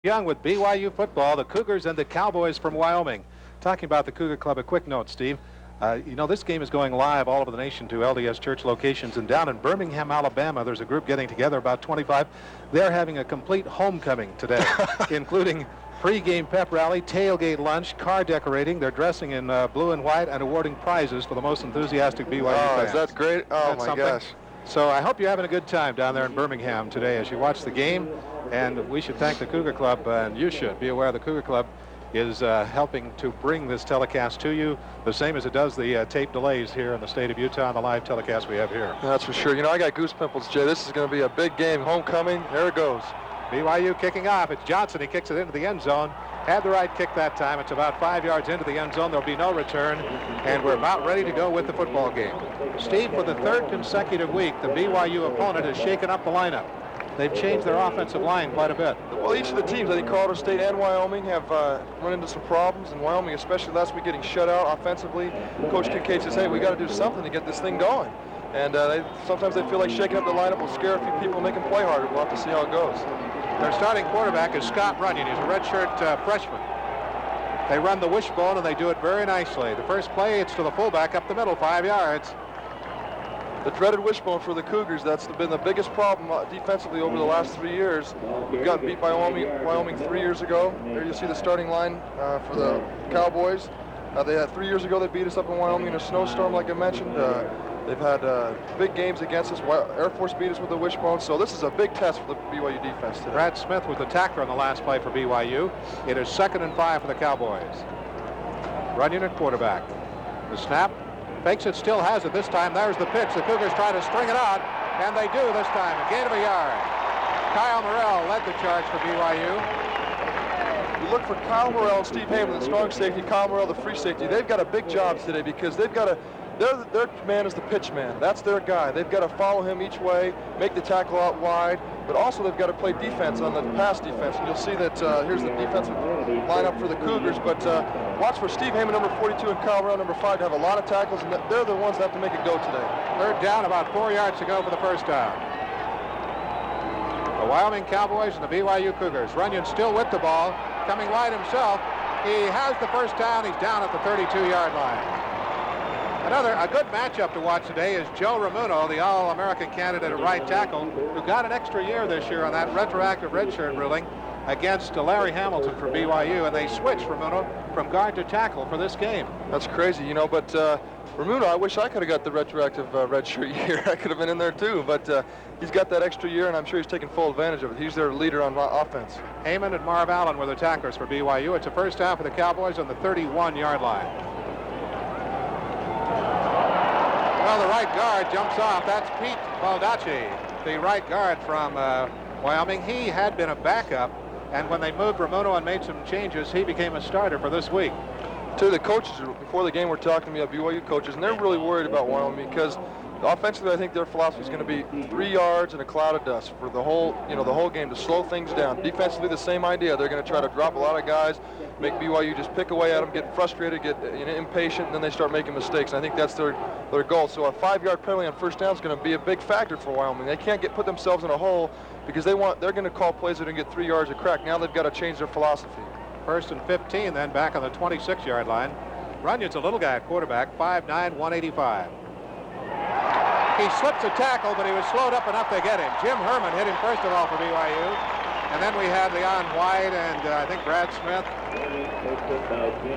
Young with BYU football, the Cougars and the Cowboys from Wyoming. Talking about the Cougar Club, a quick note, Steve. This game is going live all over the nation to LDS Church locations. And down in Birmingham, Alabama, there's a group getting together, about 25. They're having a complete homecoming today, including pre-game pep rally, tailgate lunch, car decorating. They're dressing in blue and white and awarding prizes for the most enthusiastic BYU fans. Is that great? Oh, That's my something. gosh. So I hope you're having a good time down there in Birmingham today as you watch the game. And we should thank the Cougar Club, and you should be aware the Cougar Club is helping to bring this telecast to you, the same as it does the tape delays here in the state of Utah and the live telecast we have here. That's for sure. You know, I got goose pimples, Jay. This is going to be a big game. Homecoming. There it goes. BYU kicking off. It's Johnson. He kicks it into the end zone. Had the right kick that time. It's about 5 yards into the end zone. There'll be no return, and we're about ready to go with the football game. Steve, for the third consecutive week, the BYU opponent has shaken up the lineup. They've changed their offensive line quite a bit. Well, each of the teams, I think Colorado State and Wyoming, have run into some problems, and Wyoming, especially last week, getting shut out offensively. Coach Kincaid says, hey, we got to do something to get this thing going. And sometimes they feel like shaking up the lineup will scare a few people and make them play harder. We'll have to see how it goes. Their starting quarterback is Scott Runyon. He's a redshirt freshman. They run the wishbone, and they do it very nicely. The first play, it's to the fullback up the middle, 5 yards. The dreaded wishbone for the Cougars. That's been the biggest problem defensively over the last 3 years. We got beat by Wyoming 3 years ago. There you see the starting line for the Cowboys. They had 3 years ago they beat us up in Wyoming in a snowstorm, like I mentioned. They've had big games against us. Air Force beat us with the wishbone. So this is a big test for the BYU defense today. Brad Smith was the tackler on the last play for BYU. It is 2nd and 5 for the Cowboys. Runyon at quarterback. The snap. Fakes it, still has it this time. There's the pitch. The Cougars try to string it out, and they do this time. A gain of a yard. Kyle Morrell led the charge for BYU. You look for Kyle Morrell and Steve Heyman, the strong safety, Kyle Morrell, the free safety. They've got a big job today because they've got to, their man is the pitch man. That's their guy. They've got to follow him each way, make the tackle out wide, but also they've got to play defense on the pass defense. And you'll see that here's the defensive lineup for the Cougars, but watch for Steve Heyman, number 42, and Kyle Morrell, number 5, to have a lot of tackles, and they're the ones that have to make it go today. Third down, about 4 yards to go for the first down. The Wyoming Cowboys and the BYU Cougars. Runyon still with the ball, coming wide himself. He has the first down. He's down at the 32-yard line. A good matchup to watch today is Joe Ramuno, the All-American candidate at right tackle, who got an extra year this year on that retroactive redshirt ruling against Larry Hamilton from BYU, and they switched Ramuno from guard to tackle for this game. That's crazy, you know, but Ramuno, I wish I could have got the retroactive redshirt year. I could have been in there too, but he's got that extra year, and I'm sure he's taking full advantage of it. He's their leader on offense. Heyman and Marv Allen were the tacklers for BYU. It's a first down for the Cowboys on the 31-yard line. Well, the right guard jumps off. That's Pete Baldacci, the right guard from Wyoming. He had been a backup, and when they moved Ramuno and made some changes, he became a starter for this week. To the coaches before the game, we're talking to me about BYU coaches, and they're really worried about Wyoming because offensively, I think their philosophy is going to be 3 yards and a cloud of dust for the whole game to slow things down. Defensively, the same idea. They're going to try to drop a lot of guys, make BYU just pick away at them, get frustrated, get impatient, and then they start making mistakes. And I think that's their goal. So a 5-yard penalty on first down is going to be a big factor for Wyoming. They can't put themselves in a hole because they're going to call plays that are going to get 3 yards a crack. Now they've got to change their philosophy. 1st and 15, then back on the 26-yard line. Runyon's a little guy at quarterback, 5'9", 185. He slipped a tackle, but he was slowed up enough to get him. Jim Herman hit him first of all for BYU. And then we had Leon White and I think Brad Smith.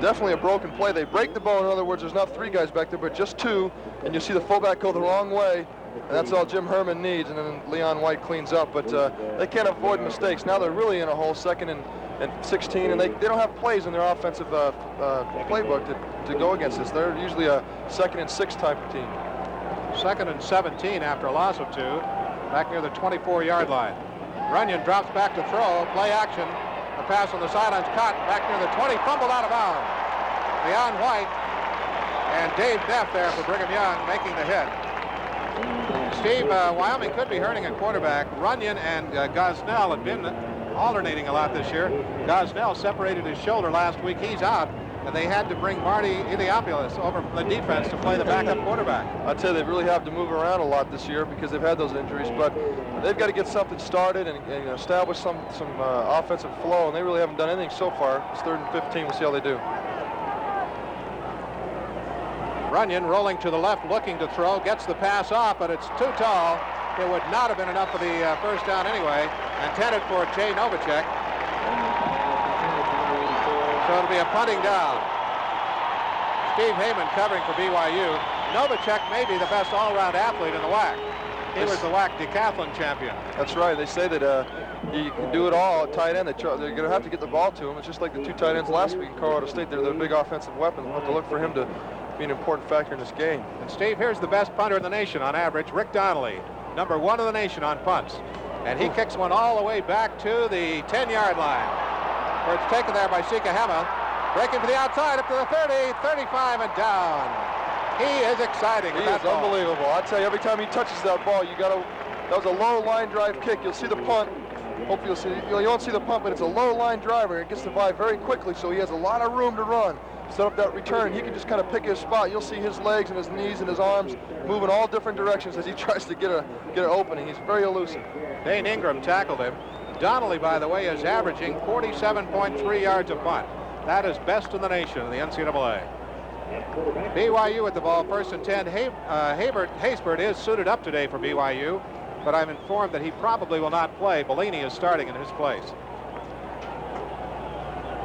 Definitely a broken play. They break the bone. In other words, there's not 3 guys back there, but just 2. And you see the fullback go the wrong way. And that's all Jim Herman needs. And then Leon White cleans up. But they can't avoid mistakes. Now they're really in a hole, 2nd and 16. And they don't have plays in their offensive playbook to go against this. They're usually a 2nd and 6 type of team. 2nd and 17 after a loss of 2, back near the 24-yard line. Runyon drops back to throw, play action. A pass on the sidelines, caught back near the 20, fumbled out of bounds. Leon White and Dave Neff there for Brigham Young making the hit. Steve, Wyoming could be hurting a quarterback. Runyon and Gosnell had been alternating a lot this year. Gosnell separated his shoulder last week. He's out. and they had to bring Marty Iliopoulos over from the defense to play the backup quarterback. I'd say they really have to move around a lot this year because they've had those injuries, but they've got to get something started and establish some offensive flow, and they really haven't done anything so far. It's 3rd and 15. We'll see how they do. Runyon rolling to the left, looking to throw, gets the pass off, but it's too tall. It would not have been enough for the first down anyway. Intended for Jay Novacek. So it'll be a punting down. Steve Heyman covering for BYU. Novacek may be the best all-around athlete in the WAC. He was the WAC decathlon champion. That's right. They say that he can do it all at tight end. They're going to have to get the ball to him. It's just like the 2 tight ends last week in Colorado State. They're the big offensive weapons. We'll have to look for him to be an important factor in this game. And Steve, here's the best punter in the nation on average, Rick Donnelly, #1 in the nation on punts. And he kicks one all the way back to the 10-yard line, where it's taken there by Sikahema. Breaking for the outside, up to the 30, 35, and down. He is exciting. He is unbelievable. I tell you, every time he touches that ball, that was a low line drive kick. You'll see the punt. Hopefully you won't see the punt, but it's a low line driver. It gets the ball very quickly, so he has a lot of room to run. Set up that return. He can just kind of pick his spot. You'll see his legs and his knees and his arms moving all different directions as he tries to get an opening. He's very elusive. Dane Ingram tackled him. Donnelly, by the way, is averaging 47.3 yards a punt. That is best in the nation in the NCAA. BYU with the ball, 1st and 10. Haysbert is suited up today for BYU, but I'm informed that he probably will not play. Bellini is starting in his place.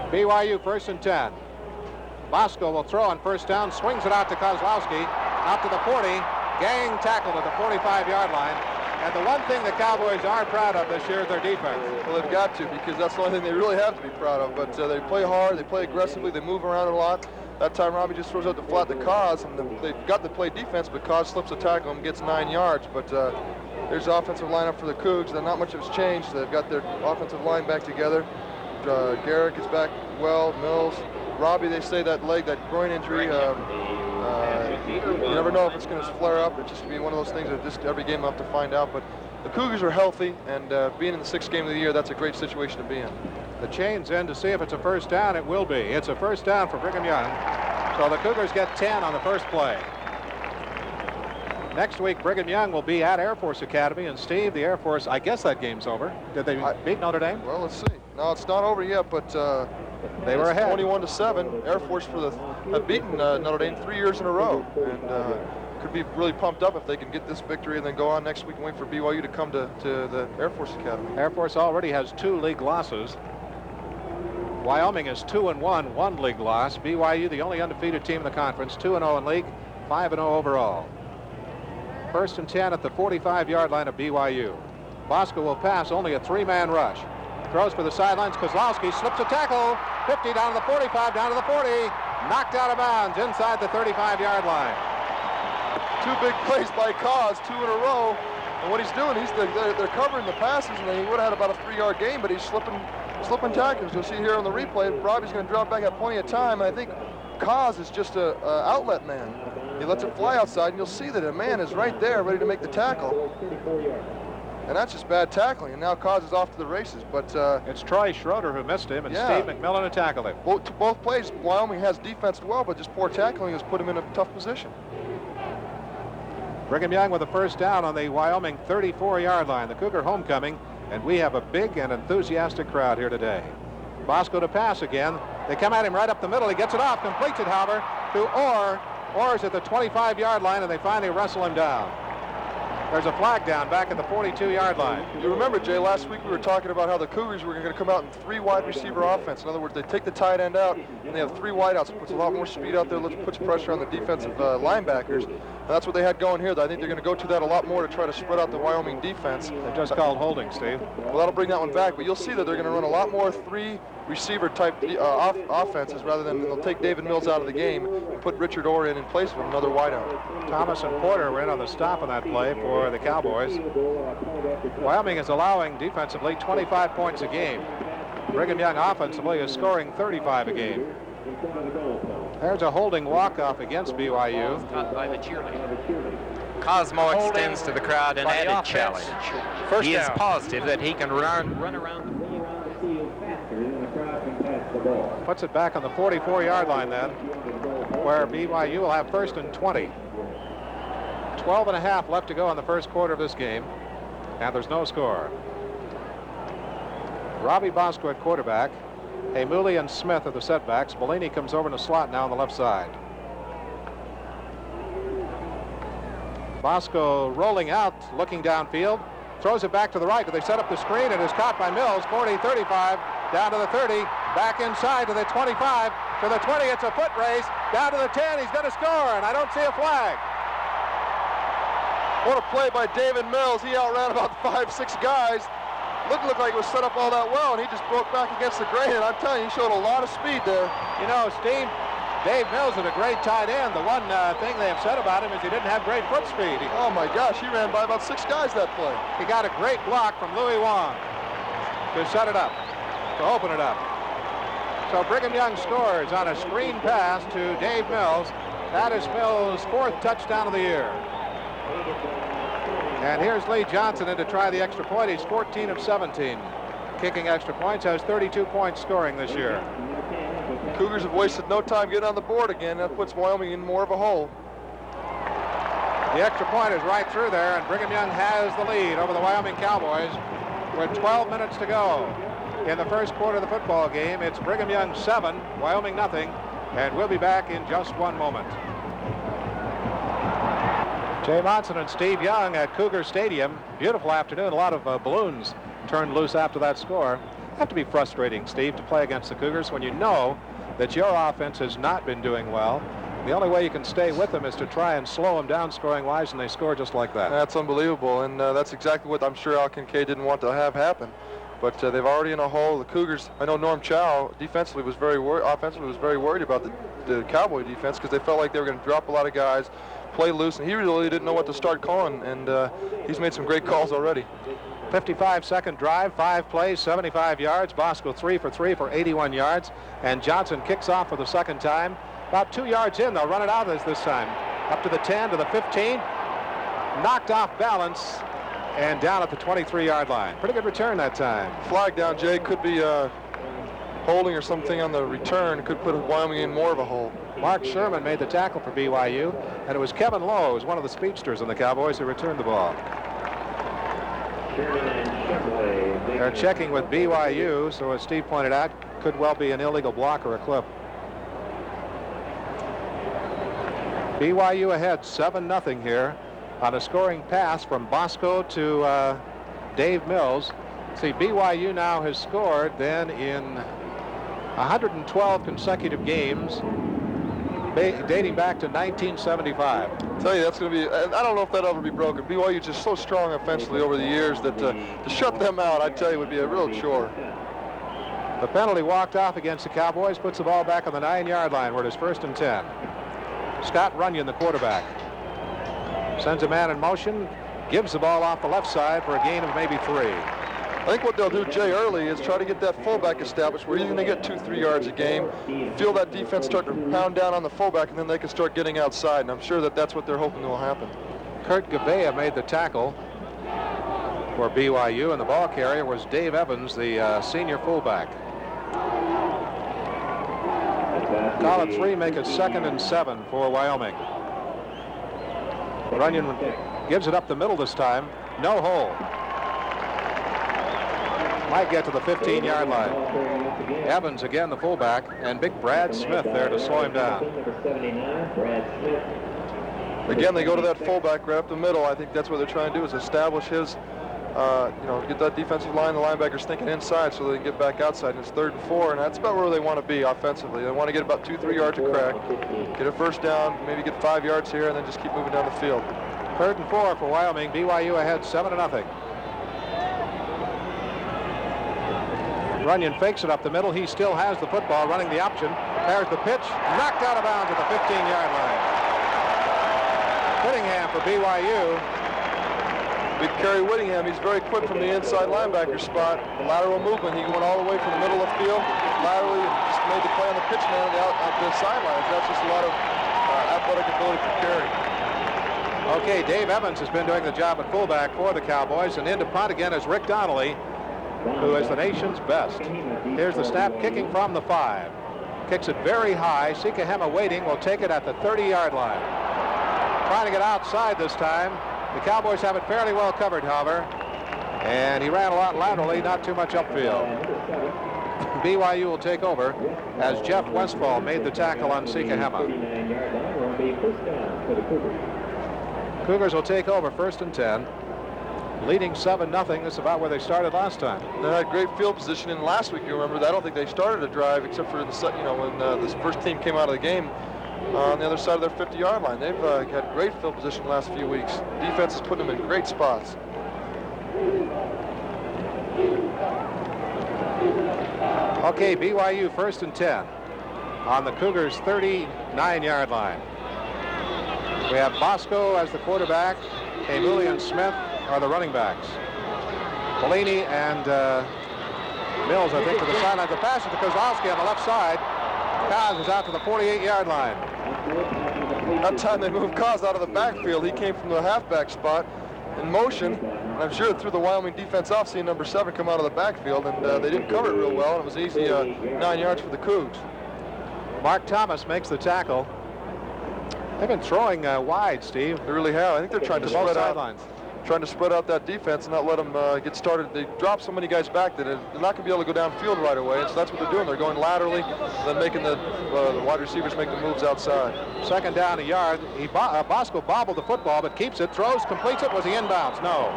BYU 1st and 10. Bosco will throw on 1st down, swings it out to Kozlowski, out to the 40. Gang tackled at the 45-yard line. And the one thing the Cowboys are proud of this year is their defense. Well, they've got to, because that's the only thing they really have to be proud of. But they play hard, they play aggressively, they move around a lot. That time, Robbie just throws out the flat to Kaz, and they've got to play defense, but Kaz slips a tackle and gets 9 yards. But there's the offensive lineup for the Cougs. Not much has changed. They've got their offensive line back together. Garrick is back well, Mills. Robbie, they say that groin injury, you never know if it's going to flare up. It's just going to be one of those things that just every game we'll have to find out. But the Cougars are healthy, and being in the 6th game of the year, that's a great situation to be in. The chain's in to see if it's a first down. It will be. It's a first down for Brigham Young. So the Cougars get 10 on the first play. Next week, Brigham Young will be at Air Force Academy. And Steve, the Air Force, I guess that game's over. Did they beat Notre Dame? Well, let's see. No, it's not over yet, but they were ahead. 21-7. Air Force have beaten Notre Dame 3 years in a row, and could be really pumped up if they can get this victory and then go on next week and wait for BYU to come to the Air Force Academy. Air Force already has 2 league losses. Wyoming is 2-1, 1 league loss. BYU, the only undefeated team in the conference, 2-0 in league, 5-0 overall. 1st and 10 at the 45-yard line of BYU. Bosco will pass, only a 3-man rush. Throws for the sidelines. Kozlowski slips a tackle. 50 down to the 45, down to the 40. Knocked out of bounds inside the 35-yard line. 2 big plays by Kaz, 2 in a row. And what he's doing, they're covering the passes, and he would have had about a 3-yard gain, but he's slipping tackles. You'll see here on the replay, Robbie's going to drop back at plenty of time. And I think Kaz is just an outlet man. He lets it fly outside, and you'll see that a man is right there ready to make the tackle. And that's just bad tackling, and now Kaz is off to the races. But it's Troy Schroeder who missed him, and Steve McMillan who tackled him. Both plays, Wyoming has defense well, but just poor tackling has put him in a tough position. Brigham Young with a first down on the Wyoming 34-yard line. The Cougar homecoming, and we have a big and enthusiastic crowd here today. Bosco to pass again. They come at him right up the middle. He gets it off, completes it, however, to Orr. Orr's at the 25-yard line, and they finally wrestle him down. There's a flag down back at the 42-yard line. You remember, Jay, last week we were talking about how the Cougars were going to come out in 3 wide receiver offense. In other words, they take the tight end out, and they have 3 wideouts. It puts a lot more speed out there, puts pressure on the defensive linebackers. And that's what they had going here. I think they're going to go to that a lot more to try to spread out the Wyoming defense. They just called holding, Steve. Well, that'll bring that one back, but you'll see that they're going to run a lot more 3 receiver type offenses rather than they'll take David Mills out of the game and put Richard Orr in place of another wideout. Thomas and Porter were in on the stop on that play for the Cowboys. Wyoming is allowing defensively 25 points a game. Brigham Young offensively is scoring 35 a game. There's a holding walk-off against BYU. By the cheerleader. Cosmo extends to the crowd an added challenge. He is positive that he can run around the field faster Puts it back on the 44-yard line then, where BYU will have first and 20. 12 and a half left to go in the first quarter of this game, and there's no score. Robbie Bosco at quarterback. Hamuli and Smith are the setbacks. Bellini comes over in the slot now on the left side. Bosco rolling out, looking downfield, throws it back to the right. They set up the screen, and is caught by Mills. 40, 35, down to the 30, back inside to the 25, to the 20. It's a foot race, down to the 10. He's going to score, and I don't see a flag. What a play by David Mills. He outran about 5-6 guys. Looked like it was set up all that well, and he just broke back against the grain. And I'm telling you, he showed a lot of speed there. You know, Steve, Dave Mills is a great tight end. The one thing they have said about him is he didn't have great foot speed. Oh my gosh, he ran by about 6 guys that play. He got a great block from Louis Wong to set it up, to open it up. So Brigham Young scores on a screen pass to Dave Mills. That is Mills' 4th touchdown of the year. And here's Lee Johnson in to try the extra point. He's 14 of 17 kicking extra points, has 32 points scoring this year. Cougars have wasted no time getting on the board again. That puts Wyoming in more of a hole. The extra point is right through there, and Brigham Young has the lead over the Wyoming Cowboys with 12 minutes to go. In the first quarter of the football game, it's Brigham Young 7, Wyoming nothing, and we'll be back in just one moment. Jay Monson and Steve Young at Cougar Stadium. Beautiful afternoon. A lot of balloons turned loose after that score. Have to be frustrating, Steve, to play against the Cougars when you know that your offense has not been doing well. The only way you can stay with them is to try and slow them down scoring-wise, and they score just like that. That's unbelievable, and that's exactly what I'm sure Al Kincaid didn't want to have happen. But they've already in a hole. The Cougars, I know Norm Chow defensively was very offensively was very worried about the Cowboy defense because they felt like they were going to drop a lot of guys, play loose, and he really didn't know what to start calling, and he's made some great calls already. 55-second drive, 5 plays, 75 yards. Bosco 3 for 3 for 81 yards. And Johnson kicks off for the second time. About 2 yards in, they'll run it out this time. Up to the 10, to the 15. Knocked off balance and down at the 23-yard line. Pretty good return that time. Flag down, Jay. Could be holding or something on the return. Could put Wyoming in more of a hole. Mark Sherman made the tackle for BYU, and it was Kevin Lowe, who was one of the speedsters in the Cowboys, who returned the ball. They're checking with BYU, so as Steve pointed out, could well be an illegal block or a clip. BYU ahead 7-0 here on a scoring pass from Bosco to Dave Mills. See, BYU now has scored then in 112 consecutive games dating back to 1975. I tell you, that's going to be, I don't know if that'll ever be broken. BYU is just so strong offensively over the years that to shut them out, I tell you, would be a real chore. The penalty walked off against the Cowboys, puts the ball back on the 9-yard line where it is 1st and 10. Scott Runyon, the quarterback, sends a man in motion, gives the ball off the left side for a gain of maybe 3. I think what they'll do, Jay, early is try to get that fullback established where you're going to get 2-3 yards a game. Feel that defense start to pound down on the fullback, and then they can start getting outside. And I'm sure that that's what they're hoping will happen. Kurt Gavea made the tackle for BYU, and the ball carrier was Dave Evans, the senior fullback. Call it 3, make it 2nd and 7 for Wyoming. Runyon gives it up the middle this time. No hole. Might get to the 15-yard line. Evans again the fullback, and big Brad Smith there to slow him down. Again, they go to that fullback right up the middle. I think that's what they're trying to do is establish his, get that defensive line, the linebackers thinking inside so they can get back outside. And it's 3rd and 4, and that's about where they want to be offensively. They want to get about 2-3 yards a crack, get a first down, maybe get 5 yards here, and then just keep moving down the field. 3rd and 4 for Wyoming. BYU ahead 7-0. Runyon fakes it up the middle. He still has the football, running the option. There's the pitch, knocked out of bounds at the 15-yard line. Whittingham for BYU. Big Kerry Whittingham, he's very quick from the inside linebacker spot. The lateral movement, he went all the way from the middle of the field, laterally, and just made the play on the pitch man out the sidelines. That's just a lot of athletic ability for Kerry. Okay, Dave Evans has been doing the job at fullback for the Cowboys, and into punt again is Rick Donnelly. who is the nation's best. Here's the snap, kicking from the 5. Kicks it very high. Sikahema waiting, will take it at the 30-yard line. Trying to get outside this time. The Cowboys have it fairly well covered, however. And he ran a lot laterally, not too much upfield. BYU will take over as Jeff Westfall made the tackle on Sikahema. Cougars will take over 1st and 10. Leading 7-0. That's about where they started last time. They had great field position in last week. You remember? I don't think they started a drive except for when this first team came out of the game on the other side of their 50-yard line. They've had great field position the last few weeks. Defense is putting them in great spots. Okay, BYU 1st and 10 on the Cougars' 39-yard line. We have Bosco as the quarterback. Hamuli and Smith are the running backs. Bellini and Mills, I think, to the sideline. The pass is to Kozlowski on the left side. Kaz is out to the 48-yard line. That time they moved Kaz out of the backfield. He came from the halfback spot in motion. And I'm sure it threw the Wyoming defense off, seeing number 7 come out of the backfield, and they didn't cover it real well. And it was easy 9 yards for the Cougs. Mark Thomas makes the tackle. They've been throwing wide, Steve. They really have. I think they're trying to spread out. Trying to spread out that defense and not let them get started. They drop so many guys back that they're not going to be able to go downfield right away. And so that's what they're doing. They're going laterally, then making the wide receivers make the moves outside. 2nd down, a yard. Bosco bobbled the football, but keeps it, throws, completes it. Was he inbounds? No.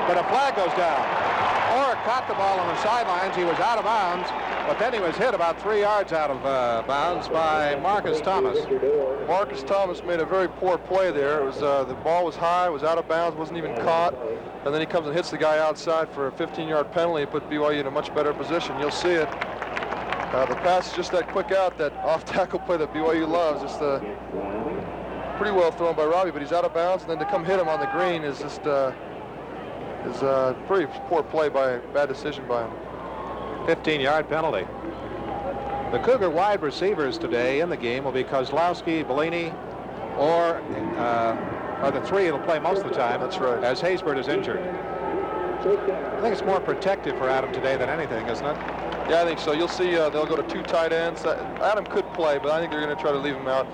But a flag goes down. Orr caught the ball on the sidelines. He was out of bounds, but then he was hit about 3 yards out of bounds by Marcus Thomas. Marcus Thomas made a very poor play there. It was the ball was high, was out of bounds, wasn't even caught, and then he comes and hits the guy outside for a 15-yard penalty. Put BYU in a much better position. You'll see it. The pass is just that quick out, that off-tackle play that BYU loves. Just pretty well thrown by Robbie, but he's out of bounds, and then to come hit him on the green is just pretty poor play bad decision by him. 15-yard penalty. The Cougar wide receivers today in the game will be Kozlowski, Bellini, or the 3 that'll play most of the time. That's right. As Haysbert is injured. I think it's more protective for Adam today than anything, isn't it? Yeah, I think so. You'll see they'll go to 2 tight ends. Adam could play, but I think they're going to try to leave him out.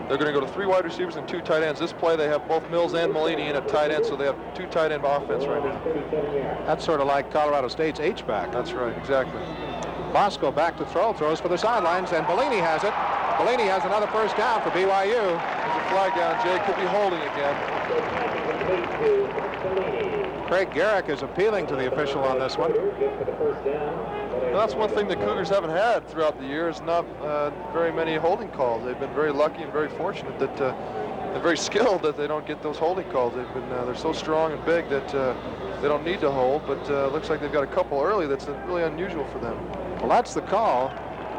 They're going to go to 3 wide receivers and 2 tight ends. This play, they have both Mills and Malini in at tight end, so they have 2 tight end offense right now. That's sort of like Colorado State's H-back. That's right, exactly. Bosco back to throw, throws for the sidelines, and Bellini has it. Bellini has another 1st down for BYU. There's a flag down. Jay could be holding again. Craig Garrick is appealing to the official on this one. Well, that's one thing the Cougars haven't had throughout the years, not very many holding calls. They've been very lucky and very fortunate that they're very skilled that they don't get those holding calls. They're so strong and big that they don't need to hold, but looks like they've got a couple early that's really unusual for them. Well, that's the call.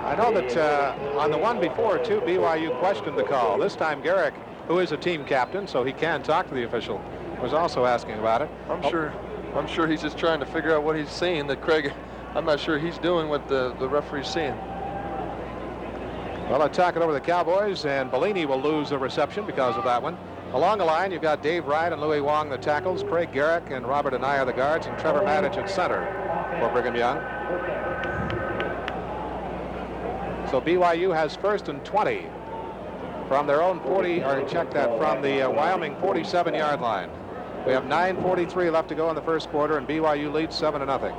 I know that on the one before, too, BYU questioned the call. This time Garrick, who is a team captain, so he can talk to the official, was also asking about it. I'm sure he's just trying to figure out what he's seeing, that Craig, I'm not sure he's doing what the referee's seeing. Well, attack it over the Cowboys, and Bellini will lose the reception because of that one. Along the line, you've got Dave Wright and Louis Wong, the tackles, Craig Garrick and Robert Anaya, the guards, and Trevor Maddich at center for Brigham Young. So BYU has 1st and 20 from their own 40, or check that, from the Wyoming 47-yard line. We have 9:43 left to go in the 1st quarter, and BYU leads 7-0.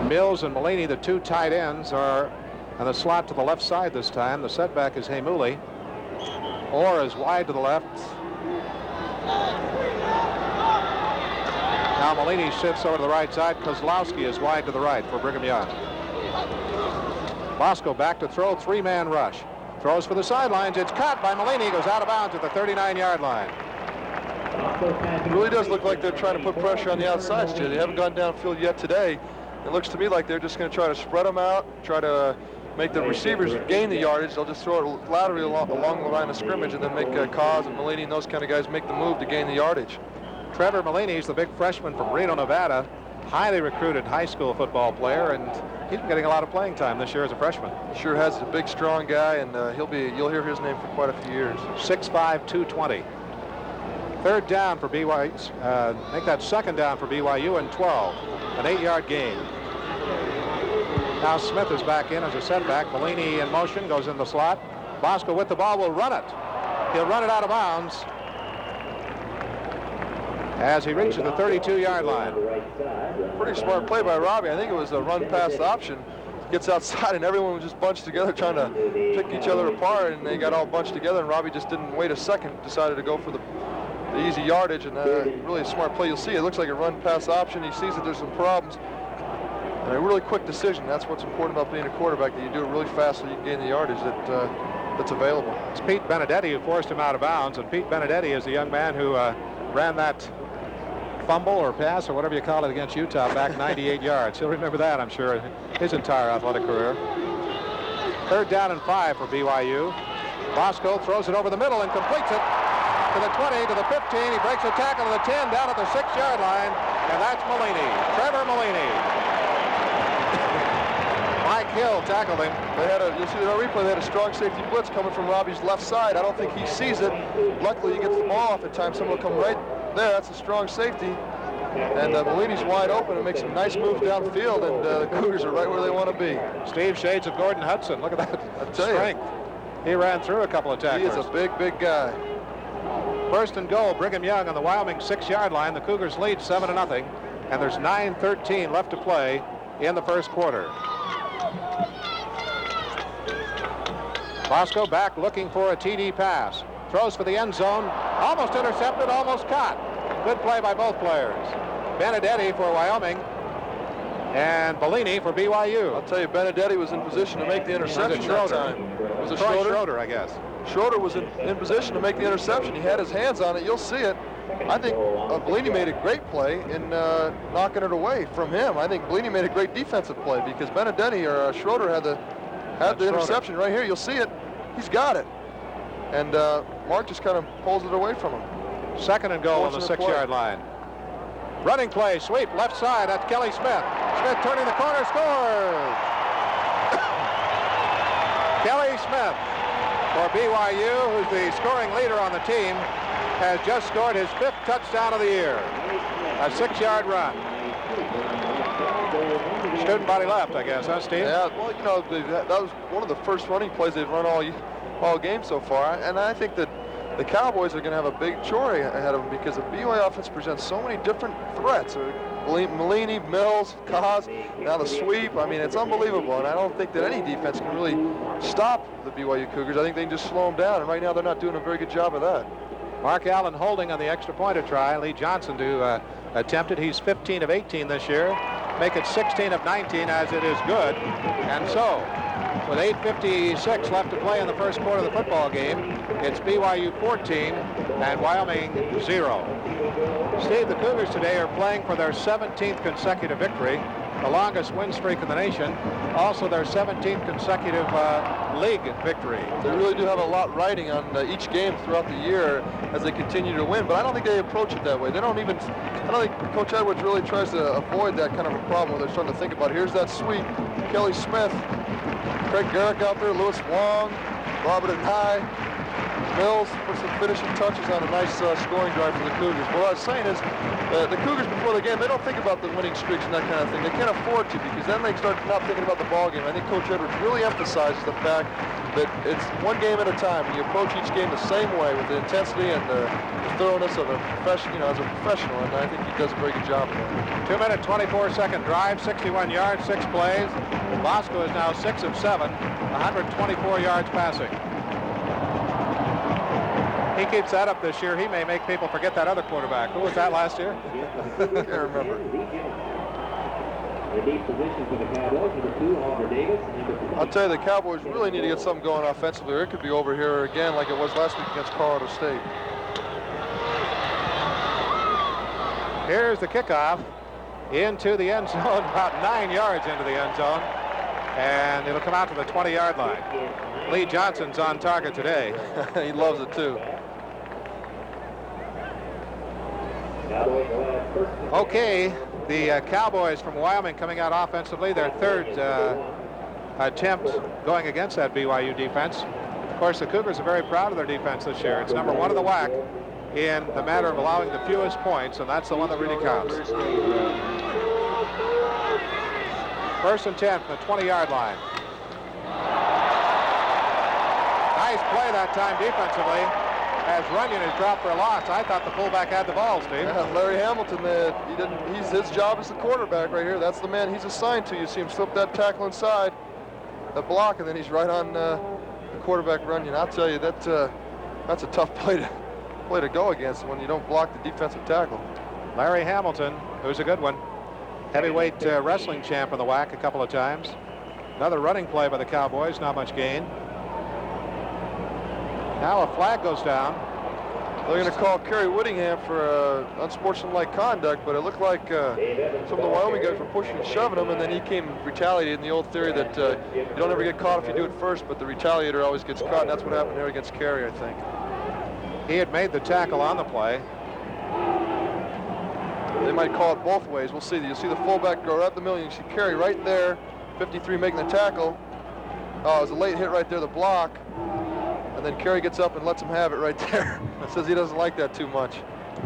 Mills and Malini, the 2 tight ends, are in the slot to the left side this time. The setback is Hamuli. Orr is wide to the left. Now Malini shifts over to the right side. Kozlowski is wide to the right for Brigham Young. Bosco back to throw, 3-man rush. Throws for the sidelines. It's caught by Malini. Goes out of bounds at the 39-yard line. It really does look like they're trying to put pressure on the outsides, Jay. They haven't gone downfield yet today. It looks to me like they're just going to try to spread them out, try to make the receivers gain the yardage. They'll just throw it laterally along the line of scrimmage and then make Kaz and Malini and those kind of guys make the move to gain the yardage. Trevor Malini is the big freshman from Reno, Nevada. Highly recruited high school football player, and he's been getting a lot of playing time this year as a freshman. Sure has. a big, strong guy, and you'll hear his name for quite a few years. 6'5", 220. Third down for BYU. Make that second down for BYU and 12. An 8-yard gain. Now Smith is back in as a setback. Bellini in motion, goes in the slot. Bosco with the ball will run it. He'll run it out of bounds as he reaches the 32-yard line. Pretty smart play by Robbie. I think it was a run-pass option. Gets outside, and everyone was just bunched together trying to pick each other apart, and they got all bunched together, and Robbie just didn't wait a second, decided to go for the easy yardage, and really a smart play. You'll see it looks like a run-pass option. He sees that there's some problems, and a really quick decision. That's what's important about being a quarterback, that you do it really fast so you can gain the yardage that's available. It's Pete Benedetti who forced him out of bounds, and Pete Benedetti is the young man who ran that fumble or pass or whatever you call it against Utah back 98 yards. He'll remember that, I'm sure, his entire athletic career. Third down and 5 for BYU. Bosco throws it over the middle and completes it to the 20, to the 15. He breaks a tackle to the 10, down at the 6-yard line, and that's Malini. Trevor Malini. Mike Hill tackled him. You'll see the replay, they had a strong safety blitz coming from Robbie's left side. I don't think he sees it. Luckily, he gets the ball off at times. Someone will come right there. That's a strong safety. And Malini's wide open and makes some nice moves downfield, and the Cougars are right where they want to be. Steve shades of Gordon Hudson. Look at that strength. He ran through a couple of tacklers. He is a big, big guy. First and goal, Brigham Young on the Wyoming 6-yard line. The Cougars lead 7-0, and there's 9:13 left to play in the first quarter. Bosco back looking for a TD pass. Throws for the end zone. Almost intercepted, almost caught. Good play by both players. Benedetti for Wyoming and Bellini for BYU. I'll tell you, Benedetti was in position to make the interception that time. Was it Schroeder, I guess. Schroeder was in position to make the interception. He had his hands on it. You'll see it. I think Bellini made a great play in knocking it away from him. I think Bellini made a great defensive play because Benedetti or Schroeder had the interception right here. You'll see it. He's got it. And Mark just kind of pulls it away from him. Second and goal on the 6-yard line. Running play, sweep, left side. That's Kelly Smith. Smith turning the corner, scores! Kelly Smith for BYU, who's the scoring leader on the team, has just scored his 5th touchdown of the year. A 6-yard run. Student body left, I guess, huh, Steve? Yeah, well, you know, that was one of the first running plays they've run all game so far, and I think that the Cowboys are going to have a big chore ahead of them because the BYU offense presents so many different threats. Malini, Mills, Kaz, now the sweep. I mean, it's unbelievable, and I don't think that any defense can really stop the BYU Cougars. I think they can just slow them down, and right now they're not doing a very good job of that. Mark Allen holding on the extra point to try. Lee Johnson to attempt it. He's 15 of 18 this year. Make it 16 of 19 as it is good. And so, with 8:56 left to play in the first quarter of the football game, it's BYU 14 and Wyoming 0. Steve, the Cougars today are playing for their 17th consecutive victory, the longest win streak in the nation, also their 17th consecutive league victory. They really do have a lot riding on each game throughout the year as they continue to win, but I don't think they approach it that way. I don't think Coach Edwards really tries to avoid that kind of a problem where they're starting to think about, here's that sweep, Kelly Smith, Craig Garrick out there, Lewis Wong, Robert and High, Mills for some finishing touches on a nice scoring drive for the Cougars. What I was saying is the Cougars before the game, they don't think about the winning streaks and that kind of thing. They can't afford to because then they start not thinking about the ball game. I think Coach Edwards really emphasizes the fact that it's one game at a time, and you approach each game the same way with the intensity and the thoroughness of a professional, as a professional, and I think he does a very good job of that. 2-minute, 24-second drive, 61 yards, 6 plays. Bosco is now 6 of 7, 124 yards passing. He keeps that up this year. He may make people forget that other quarterback. Who was that last year? I can't remember. I'll tell you, the Cowboys really need to get something going offensively, or it could be over here again like it was last week against Colorado State. Here's the kickoff into the end zone, about 9 yards into the end zone, and it'll come out to the 20-yard line. Lee Johnson's on target today. He loves it too. Okay, the Cowboys from Wyoming coming out offensively, their third attempt going against that BYU defense. Of course, the Cougars are very proud of their defense this year. It's number 1 in the WAC. in the matter of allowing the fewest points, and that's the one that really counts. 1st and 10 from the 20-yard line. Nice play that time defensively, as Runyon is dropped for a loss. I thought the fullback had the ball, Steve. Yeah, Larry Hamilton, he didn't. His job is the quarterback right here. That's the man he's assigned to. You see him slip that tackle inside, the block, and then he's right on the quarterback Runyon. I'll tell you that's a tough play to go against when you don't block the defensive tackle. Larry Hamilton, who's a good one, heavyweight wrestling champ in the WAC a couple of times. Another running play by the Cowboys, not much gain. Now a flag goes down. They're going to call Kerry Whittingham for unsportsmanlike conduct, but it looked like some of the Wyoming guys were pushing and shoving him, and then he came and retaliated in the old theory that you don't ever get caught if you do it first, but the retaliator always gets caught, and that's what happened there against Kerry, I think. He had made the tackle on the play. They might call it both ways. We'll see. You'll see the fullback go right up the middle. You see Kerry right there, 53 making the tackle. Oh, it was a late hit right there, the block. And then Kerry gets up and lets him have it right there. Says he doesn't like that too much.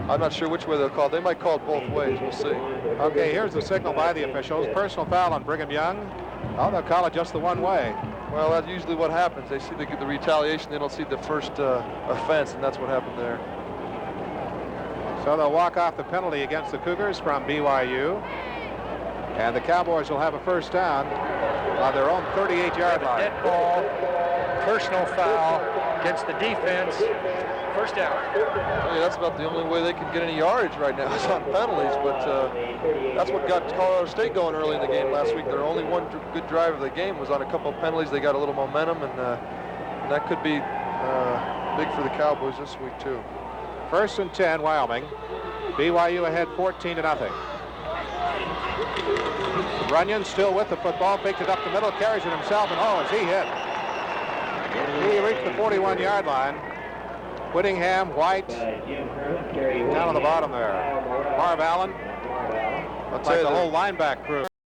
I'm not sure which way they'll call it. They might call it both ways. We'll see. Okay, here's the signal by the officials. Personal foul on Brigham Young. Oh, they'll call it just the one way. Well, that's usually what happens. They see the retaliation. They don't see the first offense, and that's what happened there. So they'll walk off the penalty against the Cougars from BYU. And the Cowboys will have a first down on their own 38-yard line. Dead ball, personal foul against the defense. First down. Yeah, that's about the only way they can get any yardage right now is on penalties, but that's what got Colorado State going early in the game last week. Their only one good drive of the game was on a couple of penalties. They got a little momentum, and that could be big for the Cowboys this week, too. 1st and 10, Wyoming. BYU ahead 14-0. Runyon still with the football, picked it up the middle, carries it himself, and oh, is he hit. He reached the 41-yard line. Whittingham, White, down on the bottom there. Marv Allen, looks like the whole linebacker crew.